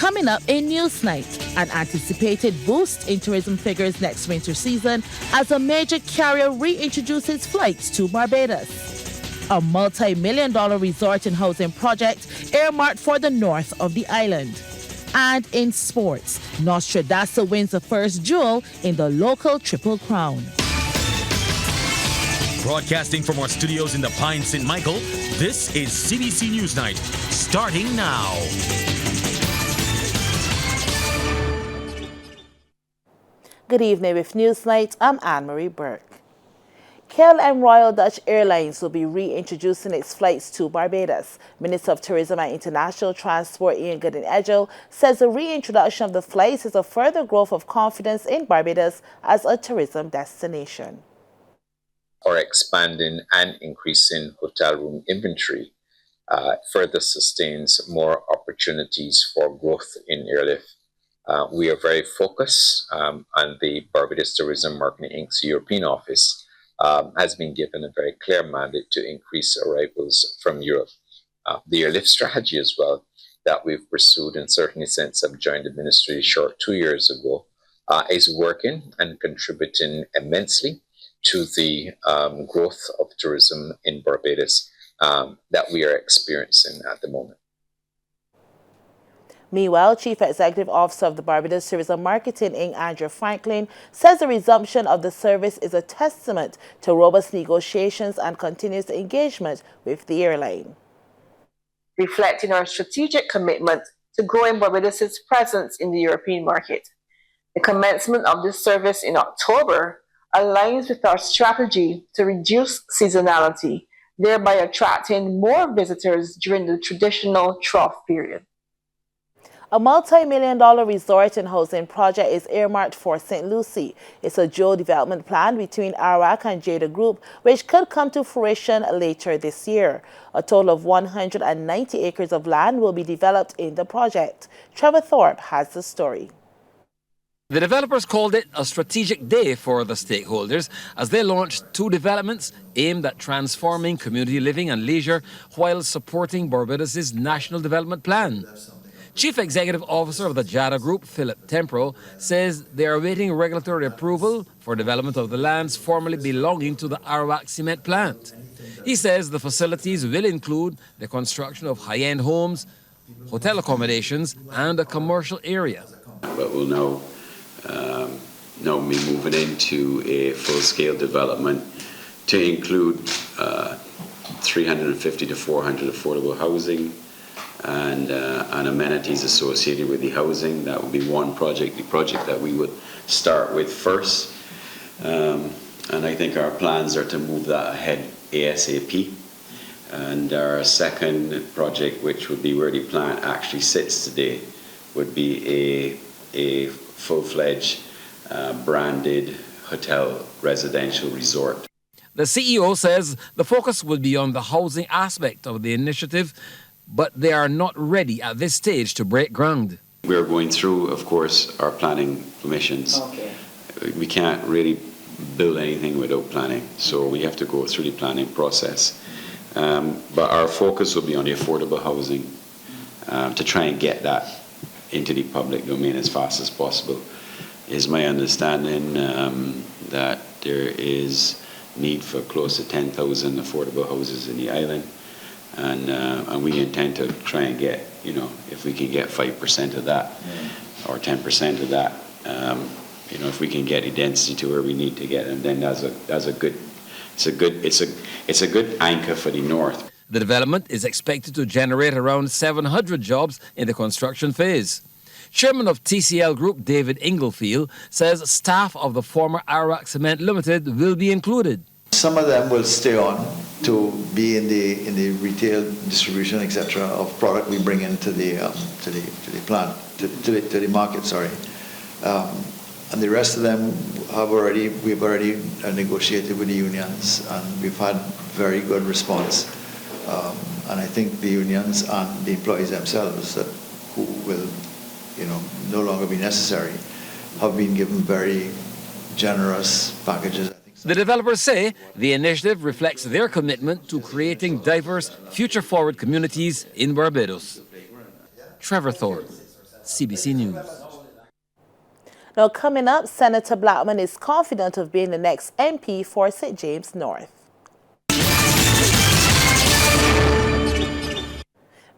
Coming up in NewsNight, an anticipated boost in tourism figures next winter season as a major carrier reintroduces flights to Barbados. A multi-million-dollar resort and housing project earmarked for the north of the island. And in sports, Nostradassa wins the first duel in the local Triple Crown. Broadcasting from our studios in the Pine St. Michael, this is CBC NewsNight, starting now. Good evening with NewsNight. I'm Anne-Marie Burke. KLM Royal Dutch Airlines will be reintroducing its flights to Barbados. Minister of Tourism and International Transport Ian Gooden-Edgell says the reintroduction of the flights is a further growth of confidence in Barbados as a tourism destination. Our expanding and increasing hotel room inventory further sustains more opportunities for growth in airlift. We are very focused, and the Barbados Tourism Marketing Inc.'s European office has been given a very clear mandate to increase arrivals from Europe. The airlift strategy as well that we've pursued, and certainly since I've joined the ministry short 2 years ago, is working and contributing immensely to the growth of tourism in Barbados that we are experiencing at the moment. Meanwhile, Chief Executive Officer of the Barbados Tourism Marketing Inc., Andrew Franklin, says the resumption of the service is a testament to robust negotiations and continuous engagement with the airline. Reflecting our strategic commitment to growing Barbados' presence in the European market. The commencement of this service in October aligns with our strategy to reduce seasonality, thereby attracting more visitors during the traditional trough period. A multi-million-dollar resort and housing project is earmarked for St. Lucie. It's a dual development plan between Arawak and Jada Group, which could come to fruition later this year. A total of 190 acres of land will be developed in the project. Trevor Thorpe has the story. The developers called it a strategic day for the stakeholders as they launched 2 developments aimed at transforming community living and leisure while supporting Barbados' National Development Plan. Chief Executive Officer of the Jada Group, Philip Tempro, says they are awaiting regulatory approval for development of the lands formerly belonging to the Arawak cement plant. He says the facilities will include the construction of high-end homes, hotel accommodations, and a commercial area. But we'll now be moving into a full-scale development to include 350 to 400 affordable housing, and amenities associated with the housing. That would be one project, the project that we would start with first. And I think our plans are to move that ahead ASAP. And our second project, which would be where the plant actually sits today, would be a full-fledged branded hotel residential resort. The CEO says the focus will be on the housing aspect of the initiative, but they are not ready at this stage to break ground. We're going through, of course, our planning permissions. Okay. We can't really build anything without planning, so we have to go through the planning process. But our focus will be on the affordable housing to try and get that into the public domain as fast as possible. It's my understanding that there is need for close to 10,000 affordable houses in the island. And we intend to try and get, if we can get 5% of that or 10% of that, if we can get a density to where we need to get, and then it's a good anchor for the north. The development is expected to generate around 700 jobs in the construction phase. Chairman of TCL Group, David Inglefield, says staff of the former Arawak Cement Limited will be included. Some of them will stay on to be in the retail distribution, etc., of product we bring into the plant, to the market. Sorry, and the rest of them we've already negotiated with the unions, and we've had very good response. And I think the unions and the employees themselves, who will, no longer be necessary, have been given very generous packages. The developers say the initiative reflects their commitment to creating diverse, future-forward communities in Barbados. Trevor Thorpe, CBC News. Now, coming up, Senator Blackman is confident of being the next MP for St. James North.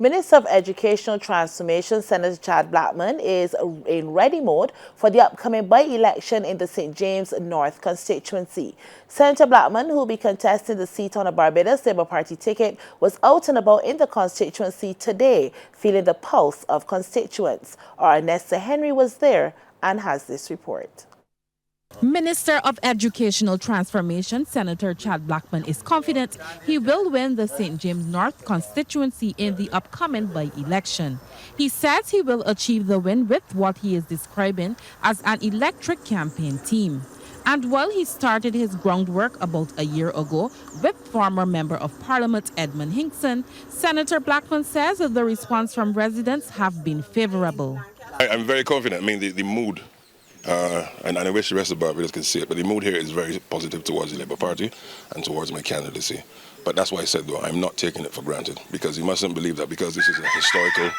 Minister of Educational Transformation, Senator Chad Blackman, is in ready mode for the upcoming by-election in the St. James North constituency. Senator Blackman, who will be contesting the seat on a Barbados Labour Party ticket, was out and about in the constituency today, feeling the pulse of constituents. Our Nesta Henry was there and has this report. Minister of Educational Transformation, Senator Chad Blackman, is confident he will win the St. James North constituency in the upcoming by-election. He says he will achieve the win with what he is describing as an electric campaign team. And while he started his groundwork about a year ago with former Member of Parliament Edmund Hinkson, Senator Blackman says that the response from residents have been favorable. I'm very confident. I mean, the mood, and I wish the rest of Barbados could see it, but the mood here is very positive towards the Labour Party and towards my candidacy. But that's why I said, though, I'm not taking it for granted, because you mustn't believe that because this is a historical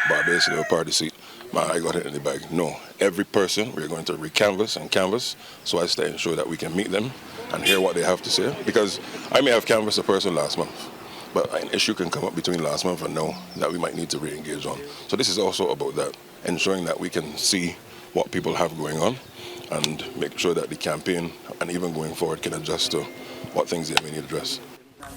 Barbados Labour Party seat, I got it in the bag. No, every person we're going to recanvass and canvass so as to ensure that we can meet them and hear what they have to say. Because I may have canvassed a person last month, but an issue can come up between last month and now that we might need to re-engage on. So this is also about that, ensuring that we can see what people have going on and make sure that the campaign and even going forward can adjust to what things they may need addressed.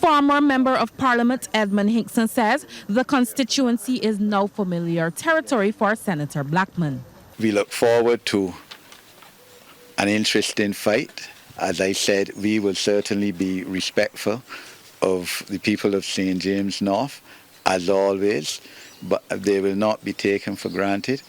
Former Member of Parliament Edmund Hinkson says the constituency is now familiar territory for Senator Blackman. We look forward to an interesting fight. As I said, we will certainly be respectful of the people of St. James North, as always, but they will not be taken for granted,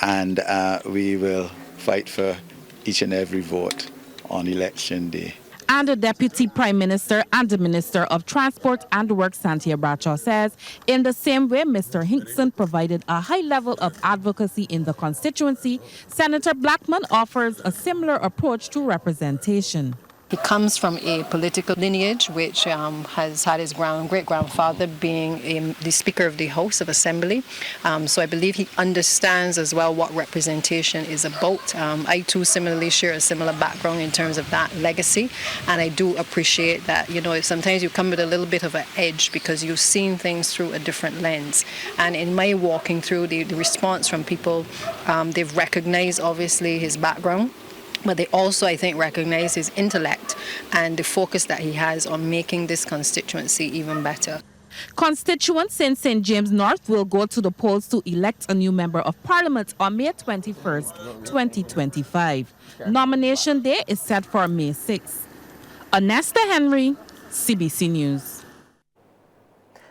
and we will fight for each and every vote on election day. And the Deputy Prime Minister and the Minister of Transport and Works, Santia Bradshaw, says in the same way Mr. Hinkson provided a high level of advocacy in the constituency, Senator Blackman offers a similar approach to representation. He comes from a political lineage which has had his great-grandfather being the Speaker of the House of Assembly. So I believe he understands as well what representation is about. I too similarly share a similar background in terms of that legacy, and I do appreciate that, you know, sometimes you come with a little bit of an edge because you've seen things through a different lens. And in my walking through the response from people, they've recognized obviously his background, but they also, I think, recognize his intellect and the focus that he has on making this constituency even better. Constituents in St. James North will go to the polls to elect a new Member of Parliament on May 21st, 2025. Nomination day is set for May 6th. Nesta Henry, CBC News.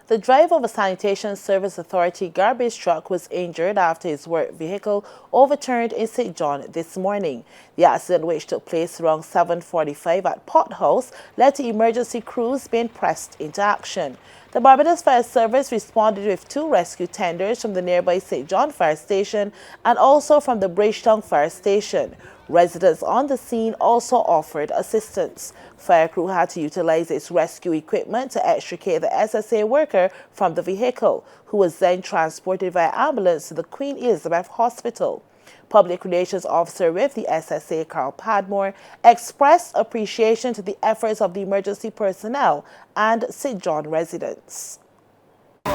The driver of a Sanitation Service Authority garbage truck was injured after his work vehicle overturned in St. John this morning. The accident, which took place around 7:45 at Pot House, led to emergency crews being pressed into action. The Barbados Fire Service responded with 2 rescue tenders from the nearby St. John Fire Station and also from the Bridgetown Fire Station. Residents on the scene also offered assistance. Fire crew had to utilize its rescue equipment to extricate the SSA worker from the vehicle, who was then transported via ambulance to the Queen Elizabeth Hospital. Public Relations Officer with the SSA, Carl Padmore, expressed appreciation to the efforts of the emergency personnel and St. John residents.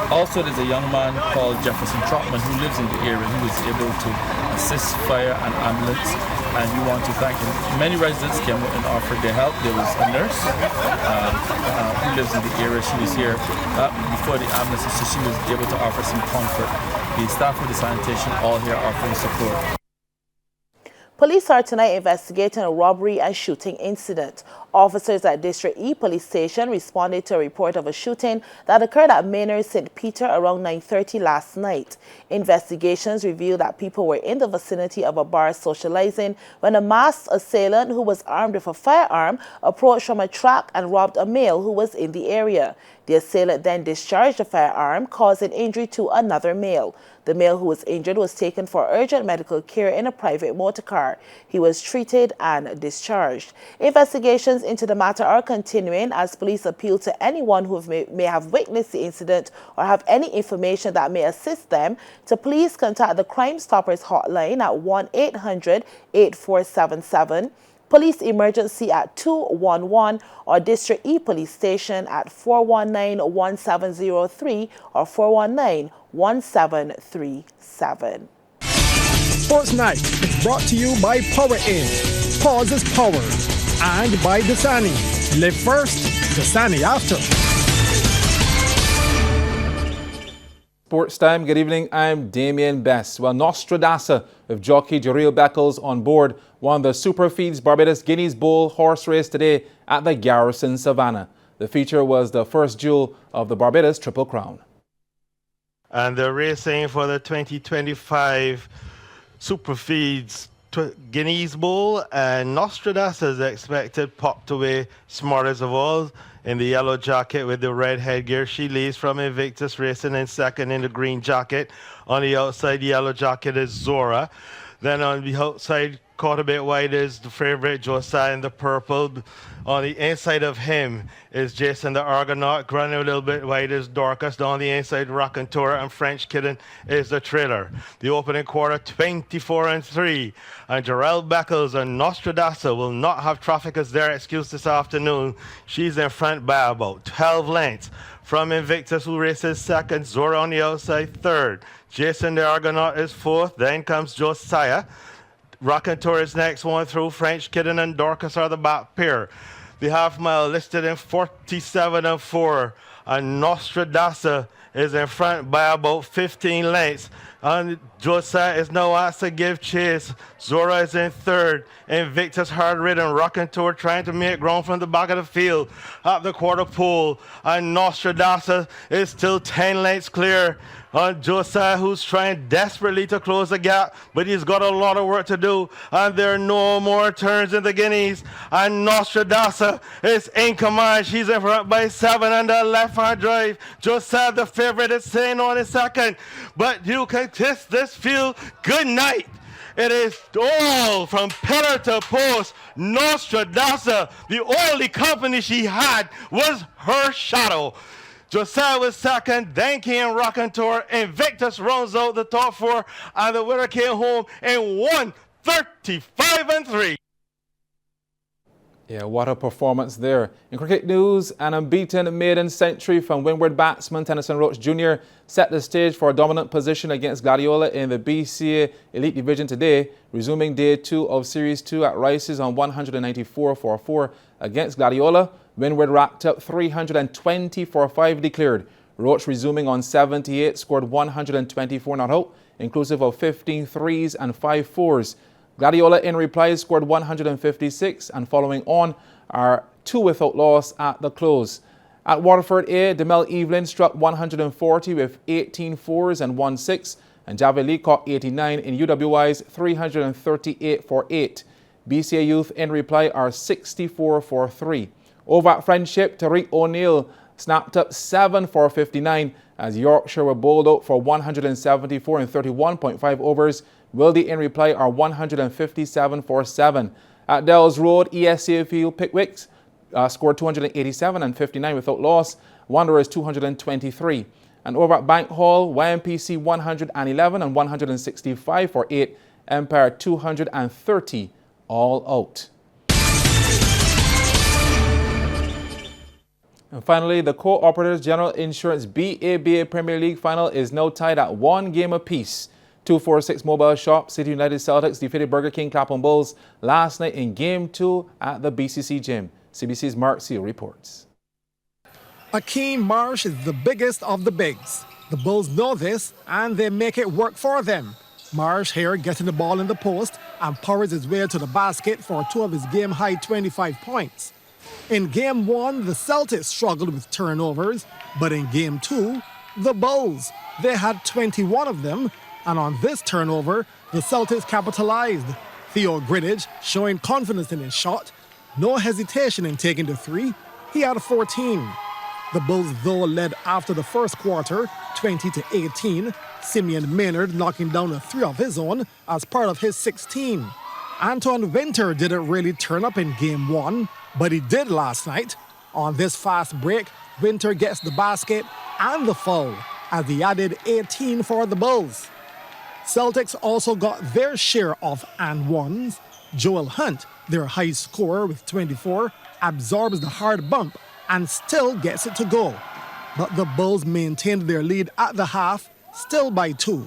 Also, there's a young man called Jefferson Trotman who lives in the area who was able to assist fire and ambulance, and we want to thank him. Many residents came out and offered their help. There was a nurse who lives in the area. She was here before the ambulance, so she was able to offer some comfort. The staff of the sanitation all here offering support. Police are tonight investigating a robbery and shooting incident. Officers at District E Police Station responded to a report of a shooting that occurred at Maynard St. Peter around 9:30 last night. Investigations revealed that people were in the vicinity of a bar socializing when a masked assailant who was armed with a firearm approached from a track and robbed a male who was in the area. The assailant then discharged the firearm, causing injury to another male. The male who was injured was taken for urgent medical care in a private motor car. He was treated and discharged. Investigations Investigations into the matter are continuing as police appeal to anyone who may have witnessed the incident or have any information that may assist them to please contact the Crime Stoppers hotline at 1-800-8477, Police Emergency at 211, or District E Police Station at 419-1703 or 419-1737. Sports Night is brought to you by Power In. Pause is power. And by Dasani. Live first, Dasani after. Sports time. Good evening. I'm Damien Best. Well, Nostradassa, with jockey Jarrell Beckles on board, won the Superfeeds Barbados Guineas Bowl horse race today at the Garrison Savannah. The feature was the first jewel of the Barbados Triple Crown. And they're racing for the 2025 Superfeeds Guineas Bowl, and Nostradassa is expected popped away smartest of all in the yellow jacket with the red headgear. She leads from Invictus Racing in second in the green jacket. On the outside, the yellow jacket is Zora. Then on the outside, caught a bit wide, is the favorite Josiah in the purple. On the inside of him is Jason the Argonaut. Running a little bit wide is Dorcas. Down the inside, Raconteur and French Kitten is the trailer. The opening quarter, 24-3. And Jarrell Beckles and Nostradassa will not have traffic as their excuse this afternoon. She's in front by about 12 lengths. From Invictus, who races second. Zora on the outside, third. Jason the Argonaut is fourth. Then comes Josiah. Raconteur is next one through. French Kitten and Dorcas are the back pair. The half mile listed in 47-4, and Nostradassa is in front by about 15 lengths. And Josiah is now asked to give chase. Zora is in third. Invictus hard ridden. Raconteur trying to make ground from the back of the field at the quarter pole. And Nostradassa is still 10 lengths clear on Josiah, who's trying desperately to close the gap, but he's got a lot of work to do, and there are no more turns in the Guineas, and Nostradassa is in command. She's in front by 7 under left-hand drive. Josiah, the favorite, is staying on in second, but you can kiss this field good night. It is all from pillar to post. Nostradassa, the only company she had was her shadow. Josiah was second, then came Raconteur. Invictus rounds out the top four, and the winner came home in 1:35-3. Yeah, what a performance there. In cricket news, an unbeaten maiden century from windward batsman Tennyson Roach Jr. set the stage for a dominant position against Gladiola in the BCA Elite Division today, resuming day 2 of Series 2 at Rice's on 194 for 4 against Gladiola. Windward racked up 320 for 5 declared. Roach, resuming on 78, scored 124 not out, inclusive of 15 threes and 5 fours. Gladiola, in reply, scored 156, and following on are 2 without loss at the close. At Waterford A, Demel Evelyn struck 140 with 18 fours and 1 6, and Javi Lee caught 89 in UWI's 338 for 8. BCA Youth, in reply, are 64 for 3. Over at Friendship, Tariq O'Neill snapped up 7 for 59 as Yorkshire were bowled out for 174 in 31.5 overs. Wildy, in reply, are 157 for 7. At Dells Road, ESA Field, Pickwicks scored 287 and 59 without loss. Wanderers 223. And over at Bank Hall, YMPC 111 and 165 for 8. Empire 230 all out. And finally, the Cooperatives General Insurance BABA Premier League final is now tied at 1 game apiece. 246 Mobile Shop City United Celtics defeated Burger King Clapham Bulls last night in Game 2 at the BCC Gym. CBC's Mark Seal reports. Akeem Marsh is the biggest of the bigs. The Bulls know this, and they make it work for them. Marsh here getting the ball in the post and powers his way to the basket for 2 of his game-high 25 points. In Game 1, the Celtics struggled with turnovers, but in Game 2, the Bulls, they had 21 of them, and on this turnover, the Celtics capitalized. Theo Grittich showing confidence in his shot, no hesitation in taking the 3, he had 14. The Bulls, though, led after the first quarter, 20-18, Simeon Maynard knocking down a 3 of his own as part of his 16. Anton Winter didn't really turn up in Game 1. but he did last night. On this fast break, Winter gets the basket and the foul as he added 18 for the Bulls. Celtics also got their share of and ones. Joel Hunt, their high scorer with 24, absorbs the hard bump and still gets it to go. But the Bulls maintained their lead at the half, still by 2.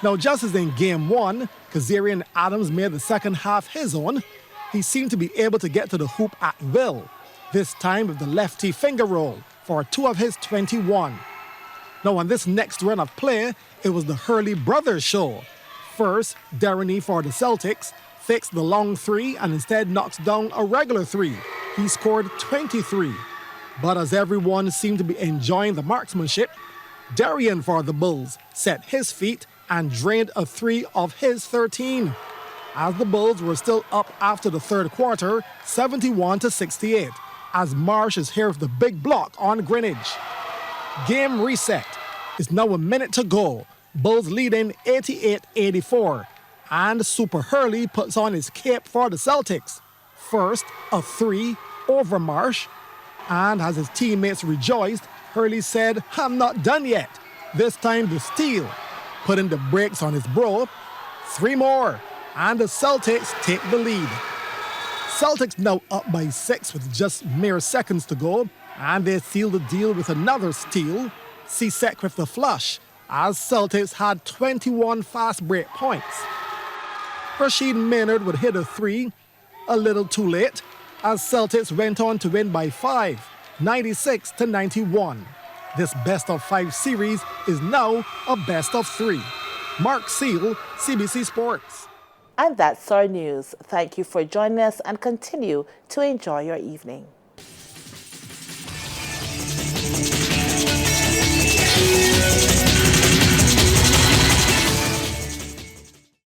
Now, just as in Game 1, Kazarian Adams made the second half his own, he seemed to be able to get to the hoop at will, this time with the lefty finger roll for 2 of his 21. Now, on this next run of play, it was the Hurley brothers show. First, Derany for the Celtics fixed the long 3 and instead knocks down a regular 3. He scored 23. But as everyone seemed to be enjoying the marksmanship, Darian for the Bulls set his feet and drained a 3 of his 13. As the Bulls were still up after the third quarter, 71-68, as Marsh is here with the big block on Greenwich. Game reset. It's now a minute to go. Bulls leading 88-84. And Super Hurley puts on his cape for the Celtics. First, a 3 over Marsh. And as his teammates rejoiced, Hurley said, "I'm not done yet." This time the steal, putting the brakes on his bro. 3 more, and the Celtics take the lead. Celtics now up by 6 with just mere seconds to go, and they seal the deal with another steal. Cesek with the flush, as Celtics had 21 fast break points. Rashid Maynard would hit a 3, a little too late, as Celtics went on to win by 5, 96-91. This best-of-5 series is now a best-of-3. Mark Seal, CBC Sports. And that's our news. Thank you for joining us and continue to enjoy your evening.